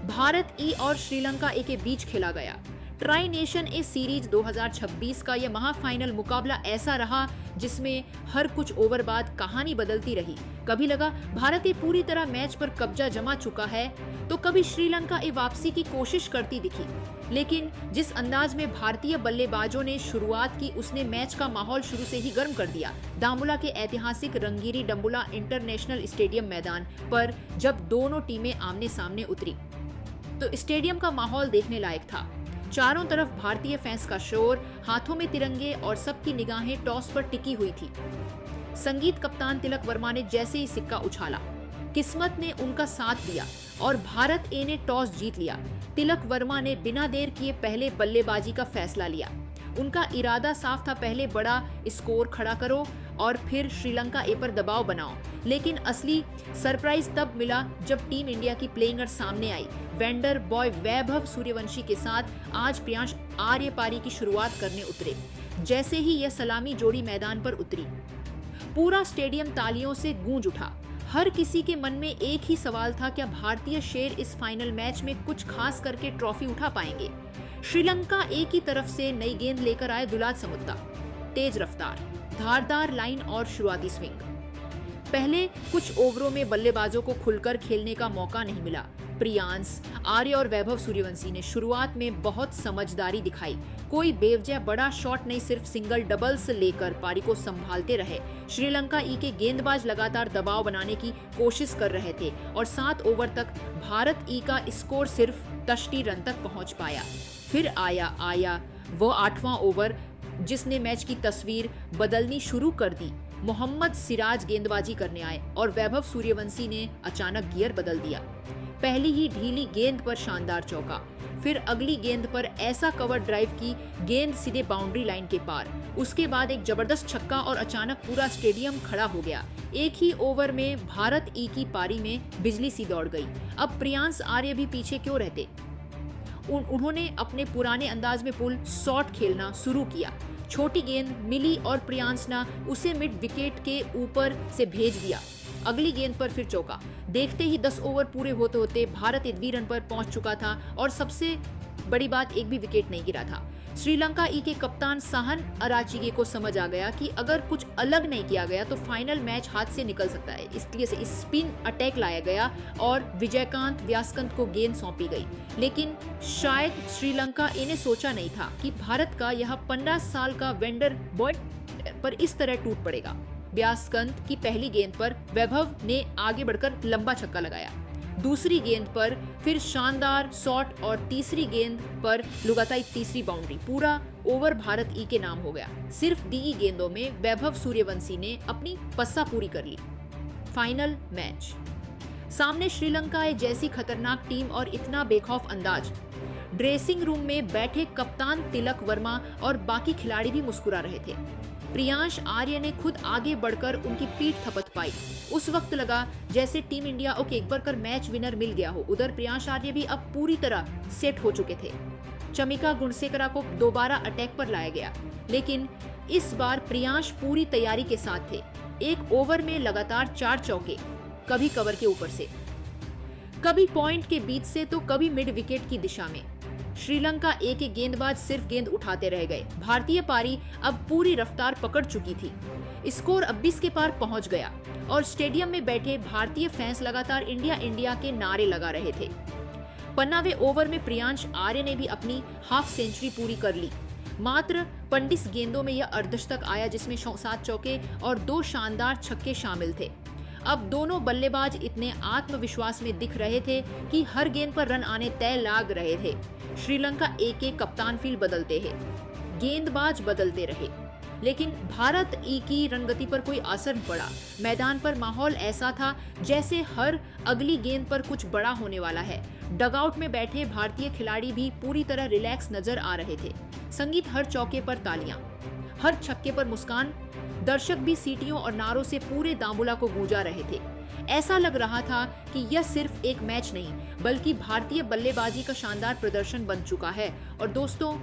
भारत ई और श्रीलंका ए के बीच खेला गया ट्राई नेशन ए सीरीज 2026 का यह महाफाइनल मुकाबला ऐसा रहा जिसमें हर कुछ ओवर बाद कहानी बदलती रही। कभी लगा भारत ये पूरी तरह मैच पर कब्जा जमा चुका है, तो कभी श्रीलंका ये वापसी की कोशिश करती दिखी। लेकिन जिस अंदाज में भारतीय बल्लेबाजों ने शुरुआत की, उसने मैच का माहौल शुरू से ही गर्म कर दिया। दामुला के ऐतिहासिक रंगीरी डंबुला इंटरनेशनल स्टेडियम मैदान पर जब दोनों टीमें आमने सामने उतरी तो स्टेडियम का माहौल देखने लायक था। चारों तरफ भारतीय फैंस का शोर, हाथों में तिरंगे और सबकी निगाहें टॉस पर टिकी हुई थी। संगीत कप्तान तिलक वर्मा ने जैसे ही सिक्का उछाला, किस्मत ने उनका साथ दिया और भारत ए ने टॉस जीत लिया। तिलक वर्मा ने बिना देर किए पहले बल्लेबाजी का फैसला लिया। उनका इरादा साफ था, पहले बड़ा स्कोर खड़ा करो और फिर श्रीलंका ए पर दबाव बनाओ। लेकिन असली सरप्राइज तब मिला जब टीम इंडिया की प्लेइंग सामने आई। वेंडर बॉय वैभव सूर्यवंशी के साथ आज प्रियांश आर्य पारी की शुरुआत करने उतरे। जैसे ही यह सलामी जोड़ी मैदान पर उतरी, पूरा स्टेडियम तालियों से गूंज उठा। हर किसी के मन में एक ही सवाल था, क्या भारतीय शेर इस फाइनल मैच में कुछ खास करके ट्रॉफी उठा पाएंगे? श्रीलंका ए की तरफ से नई गेंद लेकर आए दुलात समुद्रा। तेज रफ्तार, धारदार लाइन और शुरुआती स्विंग। पहले कुछ ओवरों में बल्लेबाजों को खुलकर खेलने का मौका नहीं मिला। प्रियांश आर्य और वैभव सूर्यवंशी ने शुरुआत में बहुत समझदारी दिखाई। कोई बेवजह बड़ा शॉट नहीं, सिर्फ सिंगल डबल्स लेकर पारी को संभालते रहे। श्रीलंका ई के गेंदबाज लगातार दबाव बनाने की कोशिश कर रहे थे और 7 ओवर तक भारत ई का स्कोर सिर्फ 63 रन तक पहुंच पाया। फिर आया वो 8वां ओवर जिसने मैच की तस्वीर बदलनी शुरू कर दी। मोहम्मद सिराज गेंदबाजी करने आए और वैभव सूर्यवंशी ने अचानक गियर बदल दिया। पहली ही ढीली गेंद पर शानदार चौका, फिर अगली गेंद पर ऐसा कवर ड्राइव की गेंद सीधे बाउंड्री लाइन के पार। उसके बाद एक जबरदस्त छक्का और अचानक पूरा स्टेडियम खड़ा हो गया। एक ही ओवर में भारत ई की पारी में बिजली सी दौड़ गई। अब प्रियांश आर्य भी पीछे क्यों रहते? उन्होंने अपने पुराने अंदाज में पुल शॉट खेलना शुरू किया। छोटी गेंद मिली और प्रियांश ने उसे मिड विकेट के ऊपर से भेज दिया। अगली गेंद पर फिर चौका। देखते ही 10 ओवर पूरे होते होते भारत 2 रन पर पहुंच चुका था और सबसे बड़ी बात, एक भी विकेट नहीं गिरा था। श्रीलंका ई के कप्तान साहन अराचिगे को समझ आ गया कि अगर कुछ अलग नहीं किया गया तो फाइनल मैच हाथ से निकल सकता है। इसलिए से स्पिन अटैक लाया गया और विजयकांत व्यासकंत को गेंद सौंपी गई। लेकिन शायद श्रीलंका ई ने सोचा नहीं था कि भारत का यह 15 साल का वेंडर बॉय पर इस तरह टूट पड़ेगा। व्यासकंत की पहली गेंद पर वैभव ने आगे बढ़कर लंबा छक्का लगाया। दूसरी गेंद पर फिर शानदार शॉट और तीसरी गेंद पर लगातार तीसरी बाउंड्री। पूरा ओवर भारत ई के नाम हो गया। सिर्फ डी गेंदों में वैभव सूर्यवंशी ने अपनी पस्सा पूरी कर ली। फाइनल मैच सामने श्रीलंका जैसी खतरनाक टीम और इतना बेखौफ अंदाज। ड्रेसिंग रूम में बैठे कप्तान तिलक वर्मा और बाकी खिलाड़ी भी मुस्कुरा रहे थे। प्रियांश आर्य ने खुद आगे बढ़कर उनकी पीठ थपथ पाई। उस वक्त लगा जैसे टीम इंडिया को एक बार कर मैच विनर मिल गया हो। उधर प्रियांश आर्य भी अब पूरी तरह सेट हो चुके थे। चमिका गुणसेकरा को दोबारा अटैक पर लाया गया, लेकिन इस बार प्रियांश पूरी तैयारी के साथ थे। एक ओवर में लगातार 4 चौके, कभी कवर के ऊपर से, कभी पॉइंट के बीच से तो कभी मिड विकेट की दिशा में। श्रीलंका ए के गेंदबाज सिर्फ गेंद उठाते रह गए। भारतीय पारी अब पूरी रफ्तार पकड़ चुकी थी। स्कोर 20 के पार पहुंच गया और स्टेडियम में बैठे भारतीय फैंस लगातार इंडिया इंडिया के नारे लगा रहे थे। 15वें ओवर में प्रियांश आर्य ने भी अपनी हाफ सेंचुरी पूरी कर ली। मात्र 25 गेंदों में यह अर्धशतक आया, जिसमें 7 चौके और 2 शानदार छक्के शामिल थे। अब दोनों बल्लेबाज इतने आत्मविश्वास में दिख रहे थे कि हर गेंद पर रन आने तय लाग रहे थे। श्रीलंका ए के कप्तान फील्ड बदलते हैं, गेंदबाज बदलते रहे, लेकिन भारत ई की रणगति पर कोई असर नहीं पड़ा। मैदान पर माहौल ऐसा था जैसे हर अगली गेंद पर कुछ बड़ा होने वाला है। डगआउट में बैठे भारतीय खिलाड़ी भी पूरी तरह रिलैक्स नजर आ रहे थे। संगीत हर चौके पर तालियां, हर छक्के पर मुस्कान। दर्शक भी सीटियों और नारों से पूरे दामुला को गूंजा रहे थे। ऐसा लग रहा था कि यह सिर्फ एक मैच नहीं, बल्कि भारतीय बल्लेबाजी का शानदार प्रदर्शन बन चुका है। और दोस्तों,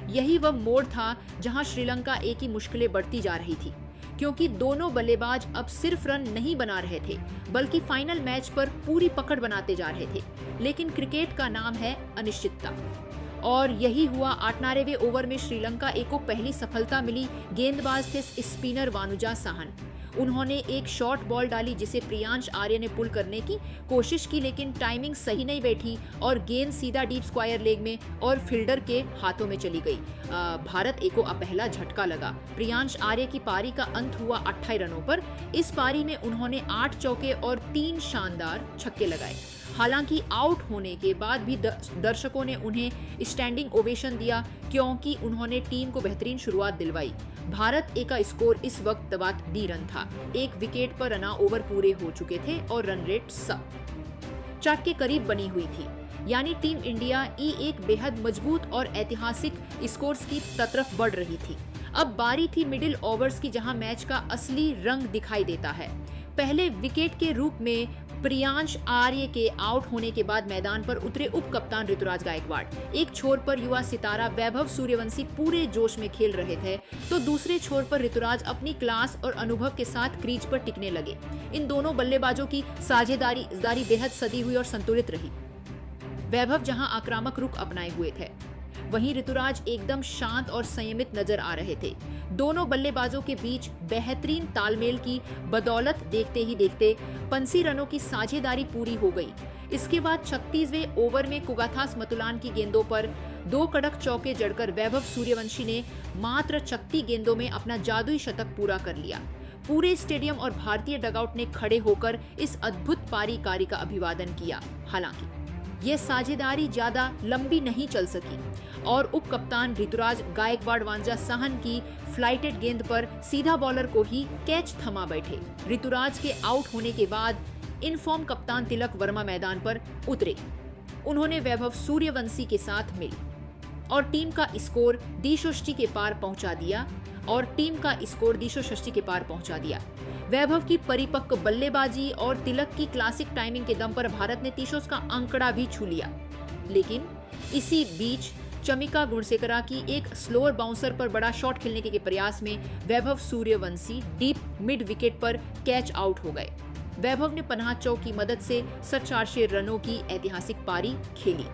यही वह मोड़ था जहां श्रीलंका ए की मुश्किलें बढ़ती जा रही थी। क्योंकि दोनों बल्लेबाज अब सिर्फ रन नहीं बना रहे थे बल्कि फाइनल मैच पर पूरी पकड़ बनाते जा रहे थे। लेकिन क्रिकेट का नाम है अनिश्चितता, और यही हुआ 98वें ओवर में श्रीलंका ए को पहली सफलता मिली। गेंदबाज थे स्पिनर वानुजा साहन। उन्होंने एक शॉर्ट बॉल डाली जिसे प्रियांश आर्य ने पुल करने की कोशिश की, लेकिन टाइमिंग सही नहीं बैठी और गेंद सीधा डीप स्क्वायर लेग में और फील्डर के हाथों में चली गई। भारत ए को पहला झटका लगा। प्रियांश आर्य की पारी का अंत हुआ 28 रनों पर। इस पारी में उन्होंने 8 चौके और 3 शानदार छक्के लगाए। हालांकि आउट होने के बाद भी दर्शकों ने उन्हें स्टैंडिंग ओवेशन दिया क्योंकि उन्होंने टीम को बेहतरीन शुरुआत दिलवाई। भारत ए का स्कोर इस वक्त 82 रन था। 1 विकेट पर रन ओवर पूरे हो चुके थे और रन रेट 4 के करीब बनी हुई थी, यानी टीम इंडिया ई एक बेहद मजबूत और ऐतिहासिक स्कोर्स की तरफ बढ़ रही थी। अब बारी थी मिडिल ओवर्स की, जहां मैच का असली रंग दिखाई देता है। पहले विकेट के रूप में प्रियांश आर्य के आउट होने के बाद मैदान पर उतरे उप कप्तान ऋतुराज गायकवाड़। एक छोर पर युवा सितारा वैभव सूर्यवंशी पूरे जोश में खेल रहे थे, तो दूसरे छोर पर ऋतुराज अपनी क्लास और अनुभव के साथ क्रीज पर टिकने लगे। इन दोनों बल्लेबाजों की साझेदारी बेहद सदी हुई और संतुलित रही। वैभव जहां आक्रामक रुख अपनाए हुए थे, वहीं ऋतुराज एकदम शांत और संयमित नजर आ रहे थे। दोनों बल्लेबाजों के बीच बेहतरीन तालमेल की बदौलत देखते ही देखते 85 रनों की साझेदारी पूरी हो गई। इसके बाद 36वें ओवर में कुगाथास मतुलान की गेंदों पर 2 कड़क चौके जड़कर वैभव सूर्यवंशी ने मात्र 36 गेंदों में अपना जादुई शतक पूरा कर लिया। पूरे स्टेडियम और भारतीय डगआउट ने खड़े होकर इस अद्भुत पारीकारी का अभिवादन किया। हालांकि यह साझेदारी ज्यादा लंबी नहीं चल सकी और उप कप्तान ऋतुराज गायकवाड़ वांजा साहन की फ्लाइटेड गेंद पर सीधा बॉलर को ही कैच थमा बैठे। ऋतुराज के आउट होने के बाद इनफॉर्म कप्तान तिलक वर्मा मैदान पर उतरे। उन्होंने वैभव सूर्यवंशी के साथ मिल और टीम का स्कोर 260 के पार पहुंचा दिया। वैभव की परिपक्व बल्लेबाजी और तिलक की क्लासिक टाइमिंग के दम पर भारत ने 300 का आंकड़ा भी छू लिया। लेकिन इसी बीच चमिका गुणसेकरा की एक स्लोअर बाउंसर पर बड़ा शॉट खेलने के प्रयास में Vaibhav Suryavanshi deep mid wicket पर कैच आउट हो गए। वैभव ने पनाह चौक की मदद से 400 रनों की ऐतिहासिक पारी खेली,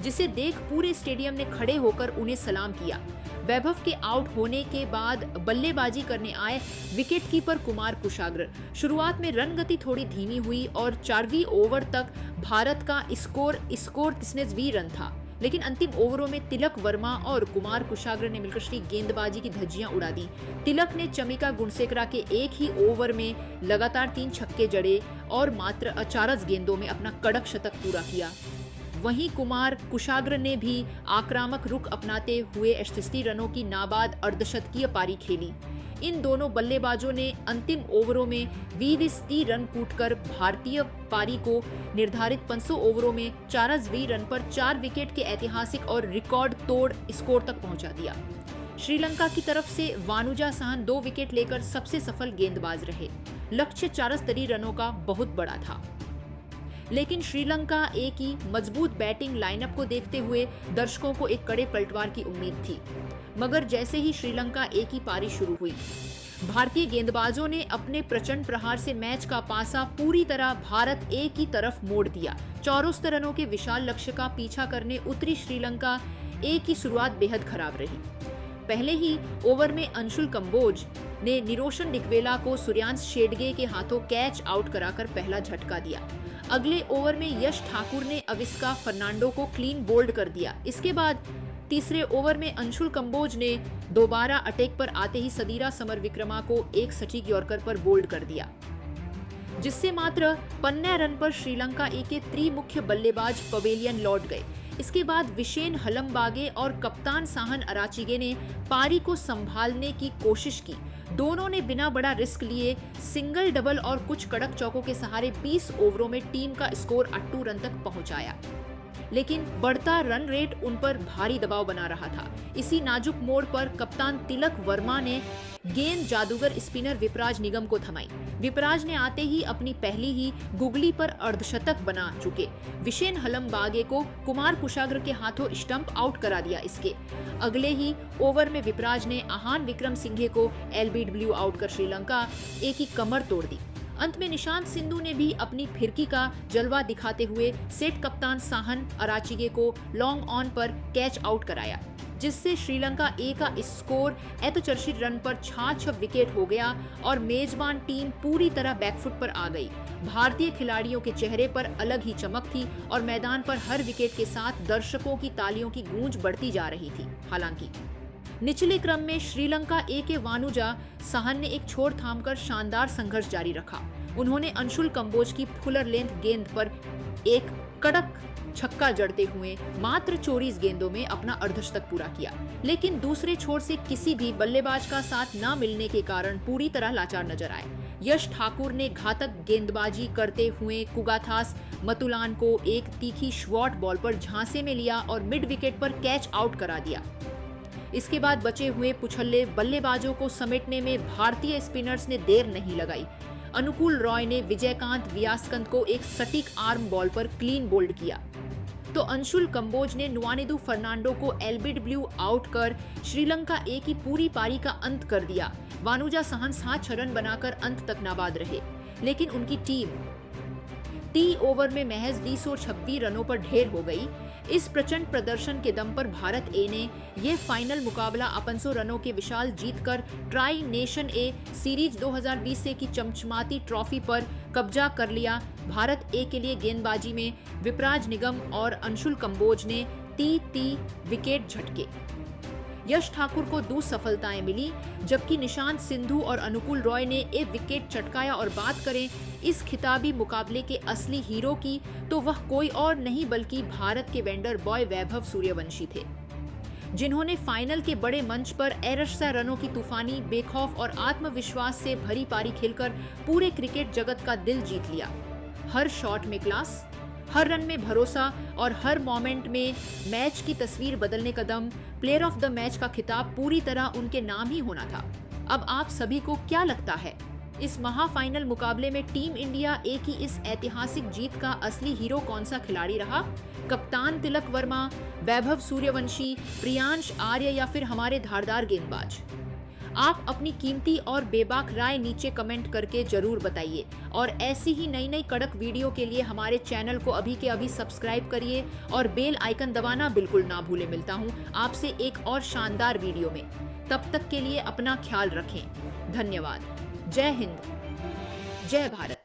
जिसे देख पूरे स्टेडियम ने खड़े होकर उन्हें सलाम किया। वैभव के आउट होने के बाद बल्लेबाजी करने आए विकेटकीपर कुमार कुशाग्र। शुरुआत में रन गति थोड़ी धीमी हुई और 4वीं ओवर तक भारत का स्कोर 20 रन था, लेकिन अंतिम ओवरों में तिलक वर्मा और कुमार कुशाग्र ने मिलकर गेंदबाजी की धज्जियां उड़ा दी। तिलक ने चमिका गुणसेकरा के एक ही ओवर में लगातार 3 छक्के जड़े और मात्र 40 गेंदों में अपना कड़क शतक पूरा किया। वहीं कुमार कुशाग्र ने भी आक्रामक रुख अपनाते हुए 68 रनों की नाबाद अर्धशतकीय पारी खेली। इन दोनों बल्लेबाजों ने अंतिम ओवरों में 20 रन कूटकर भारतीय पारी को निर्धारित 500 ओवरों में 40 रन पर 4 विकेट के ऐतिहासिक और रिकॉर्ड तोड़ स्कोर तक पहुंचा दिया। श्रीलंका की तरफ से वानुजा साहन 2 विकेट लेकर सबसे सफल गेंदबाज रहे। लक्ष्य 74 रनों का बहुत बड़ा था, लेकिन श्रीलंका ए की मजबूत बैटिंग लाइनअप को देखते हुए दर्शकों को एक कड़े पलटवार की उम्मीद थी। मगर जैसे ही श्रीलंका ए की पारी शुरू हुई, भारतीय गेंदबाजों ने अपने प्रचंड प्रहार से मैच का पासा पूरी तरह भारत ए की तरफ मोड़ दिया। 64 रनों के विशाल लक्ष्य का पीछा करने उतरी श्रीलंका ए की शुरुआत बेहद खराब रही। पहले ही ओवर में अंशुल कंबोज ने निरोशन डिकवेला को सूर्यांश शेडगे के हाथों कैच आउट कराकर पहला झटका दिया। अगले ओवर में यश ठाकुर ने अविस्का फर्नांडो को क्लीन बोल्ड कर दिया। इसके बाद तीसरे ओवर में अंशुल कंबोज ने दोबारा अटैक पर आते ही सदीरा समरविक्रमा को एक सटीक यॉर्कर पर बोल्ड कर दिया, जिससे मात्र 15 रन पर श्रीलंका ए के त्रिमुख्य बल्लेबाज पवेलियन लौट गए। इसके बाद विशेन हलमबागे और कप्तान साहन अराचीगे ने पारी को संभालने की कोशिश की। दोनों ने बिना बड़ा रिस्क लिए सिंगल, डबल और कुछ कड़क चौकों के सहारे 20 ओवरों में टीम का स्कोर 8 रन तक पहुंचाया। लेकिन बढ़ता रन रेट उन पर भारी दबाव बना रहा था। इसी नाजुक मोड़ पर कप्तान तिलक वर्मा ने गेंद जादूगर स्पिनर विपराज निगम को थमाई। विपराज ने आते ही अपनी पहली ही गुगली पर अर्धशतक बना चुके विशेन हलमबागे को कुमार कुशाग्र के हाथों स्टंप आउट करा दिया। इसके अगले ही ओवर में विपराज ने आहान विक्रम सिंघे को एलबीडब्ल्यू आउट कर श्रीलंका ए की कमर तोड़ दी। अंत में निशांत सिंधु ने भी अपनी फिरकी का जलवा दिखाते हुए सेट कप्तान साहन अराचिगे को लॉन्ग ऑन पर कैच आउट कराया, जिससे श्रीलंका ए का स्कोर ऐतिहासिक रन पर 6 विकेट हो गया और मेजबान टीम पूरी तरह बैकफुट पर आ गई। भारतीय खिलाड़ियों के चेहरे पर अलग ही चमक थी और मैदान पर हर विकेट के साथ दर्शकों की तालियों की गूंज बढ़ती जा रही थी। हालांकि निचले क्रम में श्रीलंका ए के वानुजा साहन ने एक छोर थामकर शानदार संघर्ष जारी रखा। उन्होंने अंशुल कंबोज की फुलर लेंथ गेंद पर एक कड़क छक्का जड़ते हुए मात्र 24 गेंदों में अपना अर्धशतक पूरा किया, लेकिन दूसरे छोर से किसी भी बल्लेबाज का साथ न मिलने के कारण पूरी तरह लाचार नजर आए। यश ठाकुर ने घातक गेंदबाजी करते हुए कुगाथास मतुलान को एक तीखी शॉर्ट बॉल पर झांसे में लिया और मिड विकेट पर कैच आउट करा दिया। इसके बाद बचे हुए पुछल्ले बल्लेबाजों को समेटने में भारतीय स्पिनर्स ने देर नहीं लगाई। अनुकूल रॉय ने विजयकांत वियास्कंत को एक सटीक आर्म बॉल पर क्लीन बोल्ड किया, तो अंशुल कंबोज ने नुआनिधु फर्नांडो को एलबीडब्ल्यू आउट कर श्रीलंका ए की पूरी पारी का अंत कर दिया। वानुजा साहन 7 रन बनाकर अंत तक नाबाद रहे, लेकिन उनकी टीम 30 ओवर में महज 226 रनों पर ढेर हो गई। इस प्रचंड प्रदर्शन के दम पर भारत ए ने यह फाइनल मुकाबला 500 रनों के विशाल जीत कर ट्राई नेशन ए सीरीज 2020 से की चमचमाती ट्रॉफी पर कब्जा कर लिया। भारत ए के लिए गेंदबाजी में विपराज निगम और अंशुल कंबोज ने 30 विकेट झटके। यश ठाकुर को 2 सफलताएं मिली, जबकि निशांत सिंधु और अनुकूल रॉय ने 1 विकेट चटकाया। और बात करें इस खिताबी मुकाबले के असली हीरो की, तो वह कोई और नहीं बल्कि भारत के वेंडर बॉय वैभव सूर्यवंशी थे, जिन्होंने फाइनल के बड़े मंच पर एरशा रनों की तूफानी बेखौफ और आत्मविश्वास से भरी पारी खेलकर पूरे क्रिकेट जगत का दिल जीत लिया। हर शॉट में क्लास, हर रन में भरोसा और हर मोमेंट में मैच की तस्वीर बदलने का दम। प्लेयर ऑफ द मैच का खिताब पूरी तरह उनके नाम ही होना था। अब आप सभी को क्या लगता है, इस महाफाइनल मुकाबले में टीम इंडिया ए की इस ऐतिहासिक जीत का असली हीरो कौन सा खिलाड़ी रहा? कप्तान तिलक वर्मा, वैभव सूर्यवंशी, प्रियांश आर्य या फिर हमारे धारदार गेंदबाज? आप अपनी कीमती और बेबाक राय नीचे कमेंट करके जरूर बताइए और ऐसी ही नई नई कड़क वीडियो के लिए हमारे चैनल को अभी के अभी सब्सक्राइब करिए और बेल आइकन दबाना बिल्कुल ना भूलें। मिलता हूँ आपसे एक और शानदार वीडियो में, तब तक के लिए अपना ख्याल रखें। धन्यवाद। जय हिंद, जय भारत।